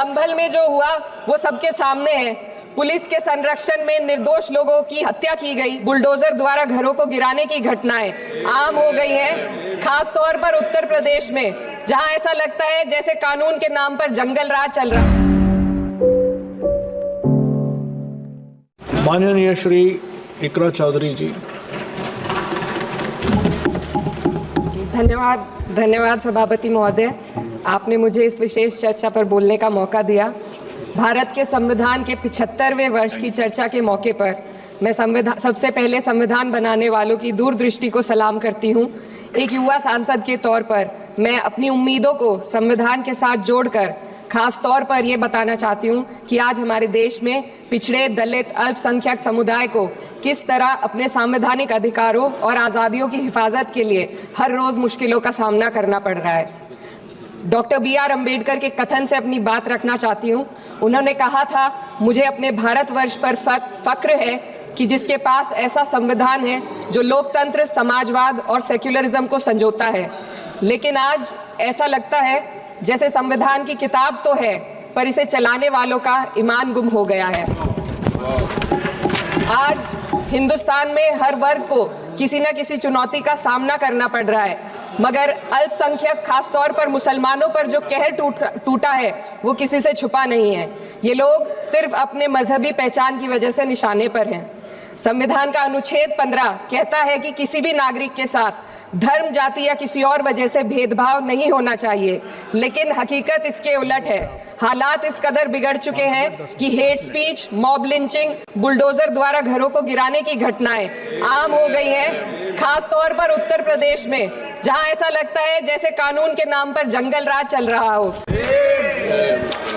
संभल में जो हुआ वो सबके सामने है। पुलिस के संरक्षण में निर्दोष लोगों की हत्या की गई, बुलडोजर द्वारा घरों को गिराने की घटनाएं आम हो गई हैं, खास तौर पर उत्तर प्रदेश में, जहां ऐसा लगता है जैसे कानून के नाम पर जंगल राज चल रहा। माननीय श्री इकरा चौधरी जी। धन्यवाद सभापति महोदय, आपने मुझे इस विशेष चर्चा पर बोलने का मौका दिया। भारत के संविधान के 75वें वर्ष की चर्चा के मौके पर मैं सबसे पहले संविधान बनाने वालों की दूरदृष्टि को सलाम करती हूँ। एक युवा सांसद के तौर पर मैं अपनी उम्मीदों को संविधान के साथ जोड़कर खास तौर पर ये बताना चाहती हूँ कि आज हमारे देश में पिछड़े, दलित, अल्पसंख्यक समुदाय को किस तरह अपने संवैधानिक अधिकारों और आज़ादियों की हिफाजत के लिए हर रोज़ मुश्किलों का सामना करना पड़ रहा है। Doctor B.R. अम्बेडकर के कथन से अपनी बात रखना चाहती हूँ। उन्होंने कहा था, मुझे अपने भारतवर्ष पर फक्र है कि जिसके पास ऐसा संविधान है जो लोकतंत्र, समाजवाद और सेक्युलरिज्म को संजोता है। लेकिन आज ऐसा लगता है जैसे संविधान की किताब तो है पर इसे चलाने वालों का ईमान गुम हो गया है। आज हिंदुस्तान में हर वर्ग को किसी न किसी चुनौती का सामना करना पड़ रहा है, मगर अल्पसंख्यक खास तौर पर मुसलमानों पर जो कहर टूटा है वो किसी से छुपा नहीं है। ये लोग सिर्फ अपने मजहबी पहचान की वजह से निशाने पर हैं। संविधान का अनुच्छेद 15 कहता है कि किसी भी नागरिक के साथ धर्म, जाति या किसी और वजह से भेदभाव नहीं होना चाहिए, लेकिन हकीकत इसके उलट है। हालात इस कदर बिगड़ चुके हैं कि hate speech, mob lynching, bulldozer द्वारा घरों को गिराने की घटनाएं आम हो गई हैं, खास तौर पर उत्तर प्रदेश में, जहां ऐसा लगता है जैसे कानून के नाम पर जंगल राज चल रहा हो।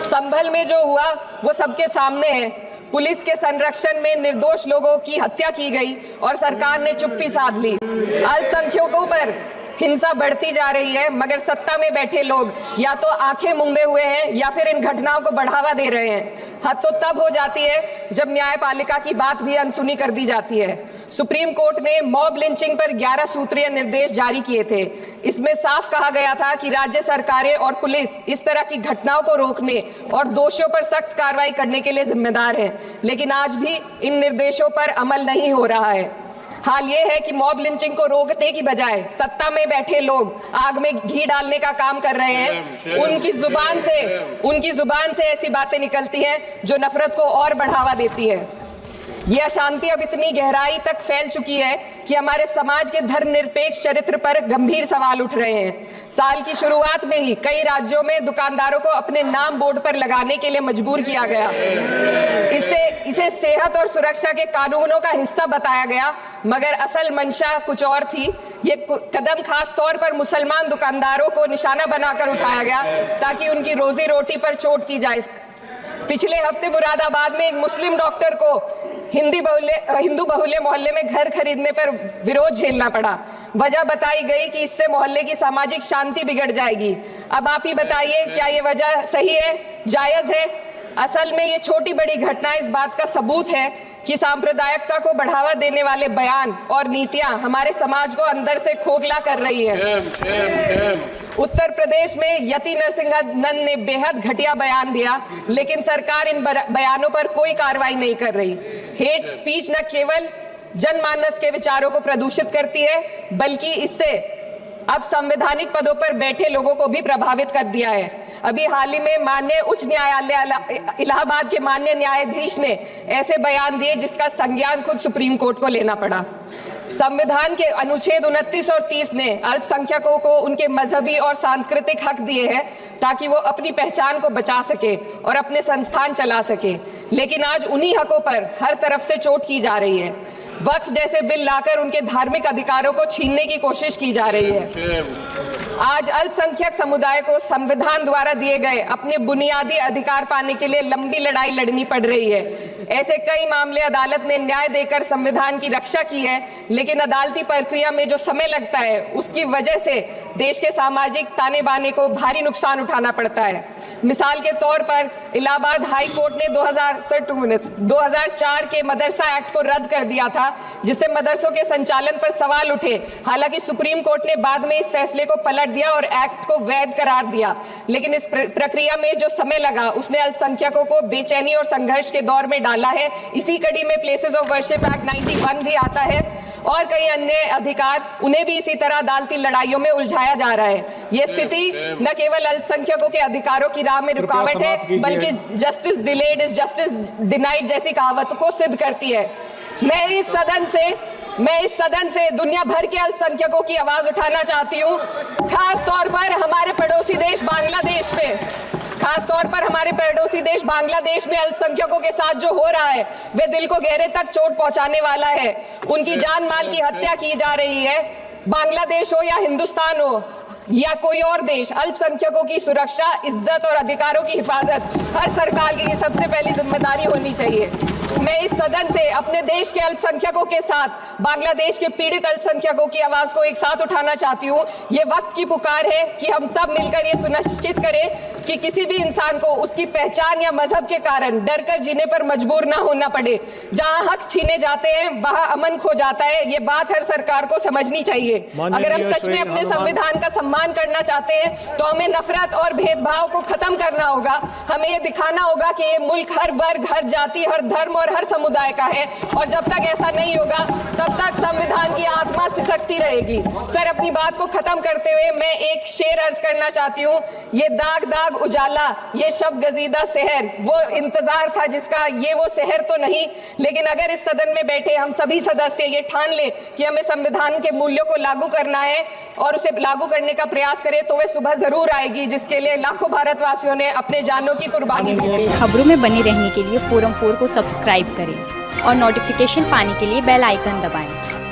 संभल में जो हुआ वो सबके सामने है। पुलिस के संरक्षण में निर्दोष लोगों की हत्या की गई और सरकार ने चुप्पी साध ली। अल्पसंख्यकों पर हिंसा बढ़ती जा रही है, मगर सत्ता में बैठे लोग या तो आंखें मूंदे हुए हैं या फिर इन घटनाओं को बढ़ावा दे रहे हैं। हद तो तब हो जाती है जब न्यायपालिका की बात भी अनसुनी कर दी जाती है। सुप्रीम कोर्ट ने मॉब लिंचिंग पर 11 सूत्रीय निर्देश जारी किए थे। इसमें साफ कहा गया था कि राज्य सरकारें और पुलिस इस तरह की घटनाओं को रोकने और दोषियों पर सख्त कार्रवाई करने के लिए जिम्मेदार है, लेकिन आज भी इन निर्देशों पर अमल नहीं हो रहा है। हाल ये है कि मॉब लिंचिंग को रोकने की बजाय सत्ता में बैठे लोग आग में घी डालने का काम कर रहे हैं। उनकी जुबान से ऐसी बातें निकलती हैं जो नफरत को और बढ़ावा देती है। ये अशांति अब इतनी गहराई तक फैल चुकी है कि हमारे समाज के धर्मनिरपेक्ष चरित्र पर गंभीर सवाल उठ रहे हैं। साल की शुरुआत में ही कई राज्यों में दुकानदारों को अपने नाम बोर्ड पर लगाने के लिए मजबूर किया गया। इसे सेहत और सुरक्षा के कानूनों का हिस्सा बताया गया, मगर असल मंशा कुछ और थी। ये कदम खास तौर पर मुसलमान दुकानदारों को निशाना बनाकर उठाया गया ताकि उनकी रोजी रोटी पर चोट की जाए। पिछले हफ्ते मुरादाबाद में एक मुस्लिम डॉक्टर को हिंदू बहुल्य मोहल्ले में घर खरीदने पर विरोध झेलना पड़ा। वजह बताई गई कि इससे मोहल्ले की सामाजिक शांति बिगड़ जाएगी। अब आप ही बताइए, क्या ये वजह सही है, जायज है? असल में ये छोटी बड़ी घटना इस बात का सबूत है कि सांप्रदायिकता को बढ़ावा देने वाले बयान और नीतियां हमारे समाज को अंदर से खोखला कर रही है। उत्तर प्रदेश में यति नरसिंहन ने बेहद घटिया बयान दिया, लेकिन सरकार इन बयानों पर कोई कार्रवाई नहीं कर रही। हेट स्पीच न केवल जनमानस के विचारों को प्रदूषित करती है, बल्कि इससे अब संवैधानिक पदों पर बैठे लोगों को भी प्रभावित कर दिया है। अभी हाल ही में माननीय उच्च न्यायालय इलाहाबाद के माननीय न्यायाधीश ने ऐसे बयान दिए जिसका संज्ञान खुद सुप्रीम कोर्ट को लेना पड़ा। संविधान के अनुच्छेद 29 और 30 ने अल्पसंख्यकों को उनके मजहबी और सांस्कृतिक हक दिए हैं ताकि वो अपनी पहचान को बचा सके और अपने संस्थान चला सके, लेकिन आज उन्हीं हकों पर हर तरफ से चोट की जा रही है। वक्फ जैसे बिल लाकर उनके धार्मिक अधिकारों को छीनने की कोशिश की जा रही है। आज अल्पसंख्यक समुदाय को संविधान द्वारा दिए गए अपने बुनियादी अधिकार पाने के लिए लंबी लड़ाई लड़नी पड़ रही है। ऐसे कई मामले अदालत ने न्याय देकर संविधान की रक्षा की है, लेकिन अदालती प्रक्रिया में जो समय लगता है उसकी वजह से देश के सामाजिक ताने बाने को भारी नुकसान उठाना पड़ता है। मिसाल के तौर पर इलाहाबाद हाई कोर्ट ने 2004 के मदरसा एक्ट को रद्द कर दिया था, था, जिससे मदरसों के संचालन पर सवाल उठे। हालांकि सुप्रीम कोर्ट ने बाद में इस फैसले को पलट दिया और एक्ट को वैध करार दिया, लेकिन इस प्रक्रिया में जो समय लगा उसने अल्पसंख्यकों को बेचैनी और संघर्ष के दौर में डाला है। इसी कड़ी में प्लेसेस ऑफ वर्शिप एक्ट 91 भी आता है और कई अन्य अधिकार, उन्हें भी इसी तरह अदालती लड़ाइयों में उलझाया जा रहा है। ये स्थिति न केवल अल्पसंख्यकों के अधिकारों की राह में रुकावट है, बल्कि justice delayed is justice denied जैसी कहावत को सिद्ध करती है। मैं इस सदन से दुनिया भर के अल्पसंख्यकों की आवाज उठाना चाहती हूँ, खास तौर पर हमारे पड़ोसी देश बांग्लादेश पे। खासतौर पर हमारे पड़ोसी देश बांग्लादेश में अल्पसंख्यकों के साथ जो हो रहा है वे दिल को गहरे तक चोट पहुंचाने वाला है। उनकी जान माल की हत्या की जा रही है। बांग्लादेश हो या हिंदुस्तान हो या कोई और देश, अल्पसंख्यकों की सुरक्षा, इज्जत और अधिकारों की हिफाजत हर सरकार की सबसे पहली जिम्मेदारी होनी चाहिए। मैं इस सदन से अपने देश के अल्पसंख्यकों के साथ बांग्लादेश के पीड़ित अल्पसंख्यकों की आवाज को एक साथ उठाना चाहती हूँ। ये वक्त की पुकार है कि हम सब मिलकर ये सुनिश्चित करें कि किसी भी इंसान को उसकी पहचान या मजहब के कारण डरकर जीने पर मजबूर ना होना पड़े। जहाँ हक छीने जाते हैं वहाँ अमन खो जाता है। ये बात हर सरकार को समझनी चाहिए। अगर हम सच में अपने संविधान का सम्मान करना चाहते हैं तो हमें नफरत और भेदभाव को खत्म करना होगा। हमें ये दिखाना होगा कि ये मुल्क हर वर्ग, हर जाति, हर धर्म और हर समुदाय का है और जब तक ऐसा नहीं होगा तब तक संविधान की आत्मा सिसकती रहेगी। सर, अपनी बात को खत्म करते हुए मैं एक शेर अर्ज करना चाहती हूँ। ये दाग दाग उजाला, ये शब गजीदा शहर, वो इंतजार था जिसका, ये वो शहर तो नहीं। लेकिन अगर इस सदन में बैठे हम सभी सदस्य ये ठान ले कि हमें संविधान के मूल्यों को लागू करना है और उसे लागू करने का प्रयास करें तो वह सुबह जरूर आएगी, जिसके लिए लाखों भारतवासियों ने अपने जानों की कुर्बानी दी है। खबरों में बने रहने के लिए फोरम 4 को सब्सक्राइब करें और नोटिफिकेशन पाने के लिए बेल आइकन दबाएं।